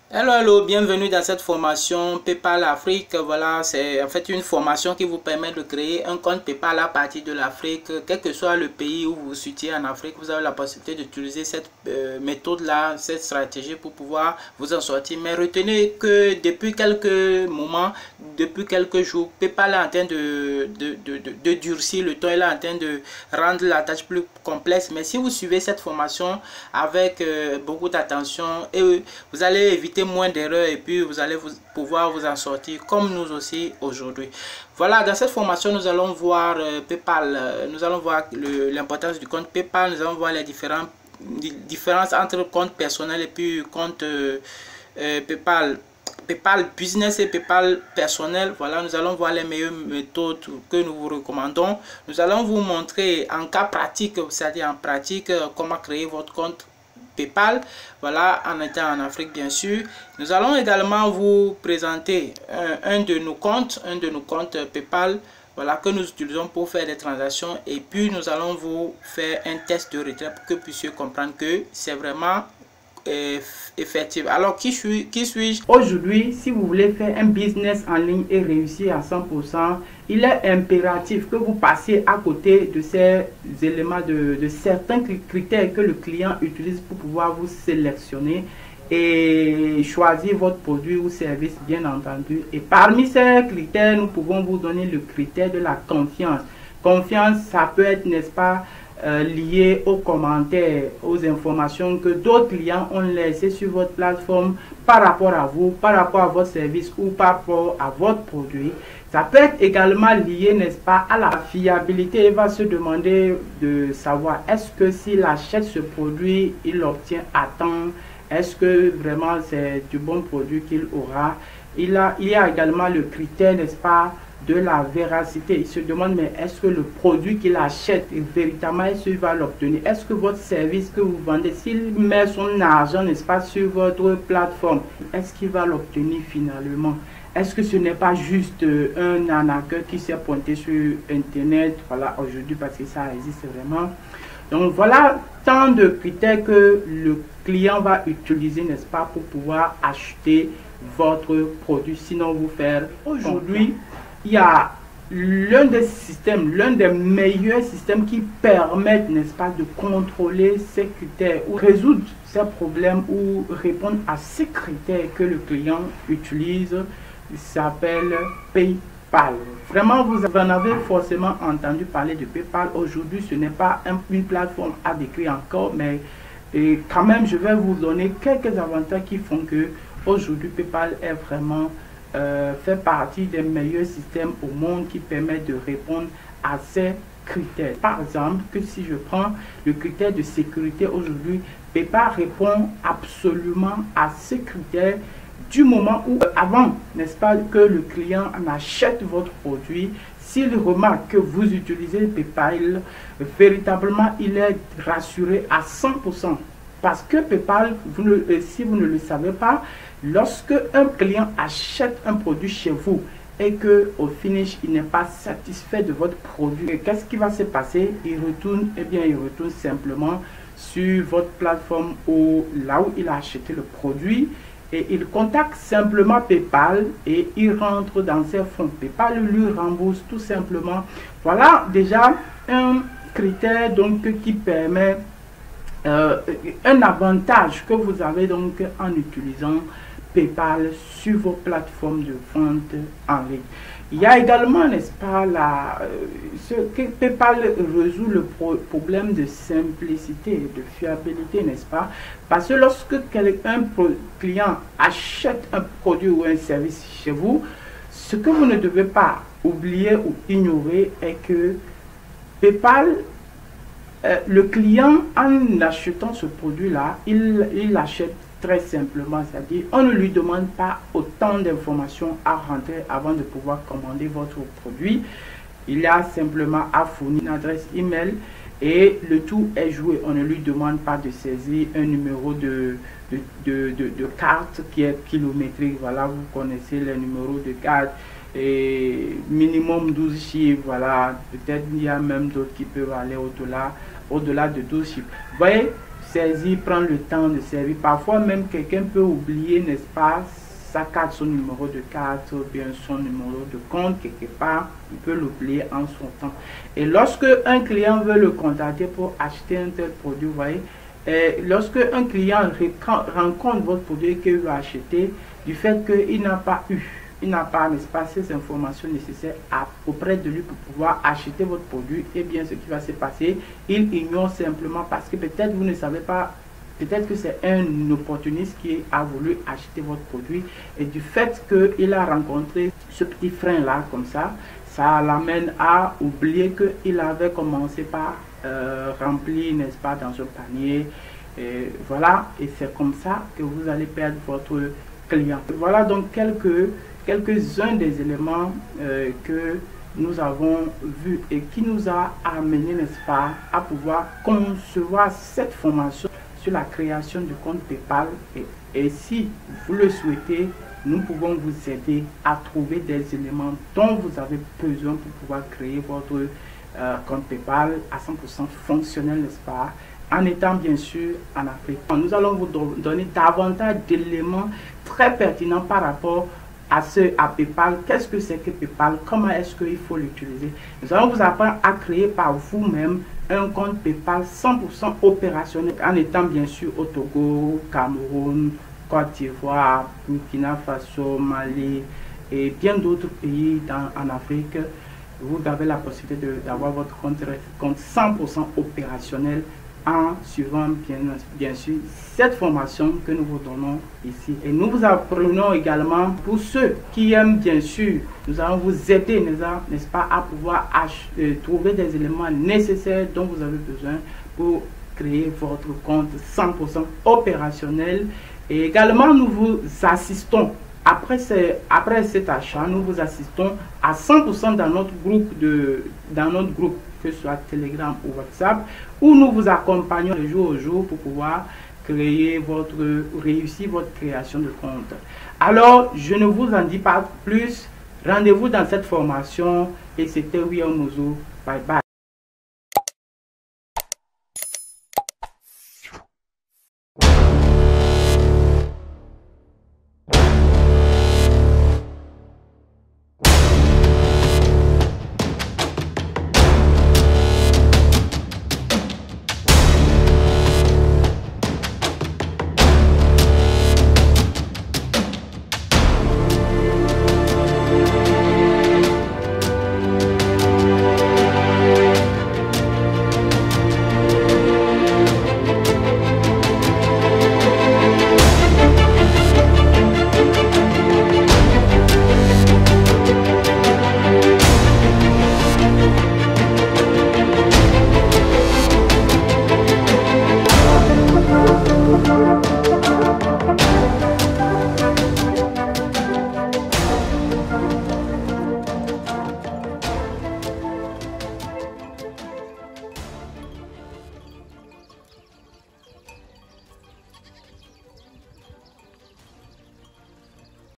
Hello, hello, bienvenue dans cette formation PayPal Afrique. Voilà, c'est en fait une formation qui vous permet de créer un compte PayPal à partir de l'Afrique. Quel que soit le pays où vous vous situez en Afrique, vous avez la possibilité d'utiliser cette méthode-là, cette stratégie pour pouvoir vous en sortir. Mais retenez que depuis quelques moments, depuis quelques jours, PayPal est en train de durcir le temps, il est en train de rendre la tâche plus complexe. Mais si vous suivez cette formation avec beaucoup d'attention, et vous allez éviter moins d'erreurs et puis vous allez pouvoir vous en sortir comme nous aussi aujourd'hui. Voilà, dans cette formation, nous allons voir PayPal, nous allons voir l'importance du compte PayPal, nous allons voir les différences entre compte personnel et puis compte PayPal. PayPal Business et PayPal personnel. Voilà, nous allons voir les meilleures méthodes que nous vous recommandons. Nous allons vous montrer en cas pratique, c'est-à-dire en pratique, comment créer votre compte PayPal, voilà, en étant en Afrique bien sûr. Nous allons également vous présenter un de nos comptes PayPal, voilà, que nous utilisons pour faire des transactions, et puis nous allons vous faire un test de retrait pour que vous puissiez comprendre que c'est vraiment effectif. Alors, qui suis-je? Aujourd'hui, si vous voulez faire un business en ligne et réussir à 100%, il est impératif que vous passiez à côté de ces éléments, de certains critères que le client utilise pour pouvoir vous sélectionner et choisir votre produit ou service, bien entendu. Et parmi ces critères, nous pouvons vous donner le critère de la confiance. Confiance, ça peut être, n'est-ce pas, lié aux commentaires, aux informations que d'autres clients ont laissées sur votre plateforme par rapport à vous, par rapport à votre service ou par rapport à votre produit. Ça peut être également lié, n'est-ce pas, à la fiabilité. Il va se demander de savoir est-ce que s'il achète ce produit, il l'obtient à temps, est-ce que vraiment c'est du bon produit qu'il aura. Il y a également le critère, n'est-ce pas, de la véracité. Il se demande, mais est-ce que le produit qu'il achète véritablement, est-ce qu'il va l'obtenir? Est-ce que votre service que vous vendez, s'il met son argent, n'est-ce pas, sur votre plateforme, est-ce qu'il va l'obtenir finalement? Est-ce que ce n'est pas juste un arnaqueur qui s'est pointé sur Internet, voilà, aujourd'hui, parce que ça existe vraiment? Donc voilà tant de critères que le client va utiliser, n'est-ce pas, pour pouvoir acheter votre produit, sinon vous faire. Aujourd'hui, il y a l'un des systèmes, l'un des meilleurs systèmes qui permettent, n'est-ce pas, de contrôler ces critères ou résoudre ces problèmes ou répondre à ces critères que le client utilise. Il s'appelle PayPal. Vraiment, vous en avez forcément entendu parler de PayPal. Aujourd'hui, ce n'est pas une plateforme à décrire encore, mais quand même, je vais vous donner quelques avantages qui font que aujourd'hui, PayPal est vraiment fait partie des meilleurs systèmes au monde qui permettent de répondre à ces critères. Par exemple, que si je prends le critère de sécurité aujourd'hui, PayPal répond absolument à ces critères du moment où, avant, n'est-ce pas, que le client en achète votre produit, s'il remarque que vous utilisez PayPal, véritablement, il est rassuré à 100%. Parce que PayPal, si vous ne le savez pas, lorsque un client achète un produit chez vous et que au finish, il n'est pas satisfait de votre produit, qu'est-ce qui va se passer? Il retourne, eh bien, il retourne simplement sur votre plateforme ou là où il a acheté le produit et il contacte simplement PayPal et il rentre dans ses fonds. PayPal lui rembourse tout simplement. Voilà déjà un critère donc qui permet un avantage que vous avez donc en utilisant PayPal sur vos plateformes de vente en ligne. Il y a également, n'est-ce pas, ce que PayPal résout le problème de simplicité, de fiabilité, n'est-ce pas? Parce que lorsque un client achète un produit ou un service chez vous, ce que vous ne devez pas oublier ou ignorer est que PayPal, le client, en achetant ce produit-là, il l'achète très simplement, c'est-à-dire on ne lui demande pas autant d'informations à rentrer avant de pouvoir commander votre produit. Il a simplement à fournir une adresse email et le tout est joué. On ne lui demande pas de saisir un numéro de carte qui est kilométrique. Voilà, vous connaissez les numéros de carte. Et minimum 12 chiffres, voilà, peut-être il y a même d'autres qui peuvent aller au-delà de 12 chiffres. Vous voyez, saisir, prendre le temps de servir. Parfois même quelqu'un peut oublier, n'est-ce pas, sa carte, son numéro de carte, ou bien son numéro de compte quelque part, il peut l'oublier en son temps. Et lorsque un client veut le contacter pour acheter un tel produit, vous voyez, lorsque un client rencontre votre produit qu'il veut acheter, du fait qu'il n'a pas n'est-ce pas, ces informations nécessaires auprès de lui pour pouvoir acheter votre produit, et bien ce qui va se passer, il ignore simplement parce que peut-être vous ne savez pas, peut-être que c'est un opportuniste qui a voulu acheter votre produit, et du fait qu'il a rencontré ce petit frein là comme ça l'amène à oublier qu'il avait commencé par remplir, n'est-ce pas, dans un panier, et voilà, et c'est comme ça que vous allez perdre votre client. Voilà donc quelques-uns des éléments que nous avons vus et qui nous a amené, n'est-ce pas, à pouvoir concevoir cette formation sur la création du compte PayPal. Et si vous le souhaitez, nous pouvons vous aider à trouver des éléments dont vous avez besoin pour pouvoir créer votre compte PayPal à 100% fonctionnel, n'est-ce pas, en étant bien sûr en Afrique. Nous allons vous donner davantage d'éléments très pertinents par rapport à PayPal. Qu'est-ce que c'est que PayPal? Comment est-ce qu'il faut l'utiliser? Nous allons vous apprendre à créer par vous-même un compte PayPal 100% opérationnel en étant bien sûr au Togo, Cameroun, Côte d'Ivoire, Burkina Faso, Mali et bien d'autres pays en Afrique. Vous avez la possibilité d'avoir votre compte 100% opérationnel en suivant bien sûr cette formation que nous vous donnons ici. Et nous vous apprenons également, pour ceux qui aiment bien sûr, nous allons vous aider, n'est-ce pas, à pouvoir trouver des éléments nécessaires dont vous avez besoin pour créer votre compte 100% opérationnel. Et également nous vous assistons après cet achat, nous vous assistons à 100% dans notre groupe, que ce soit Telegram ou WhatsApp, où nous vous accompagnons de jour au jour pour pouvoir réussir votre création de compte. Alors, je ne vous en dis pas plus. Rendez-vous dans cette formation et c'était William Mouzou. Bye bye.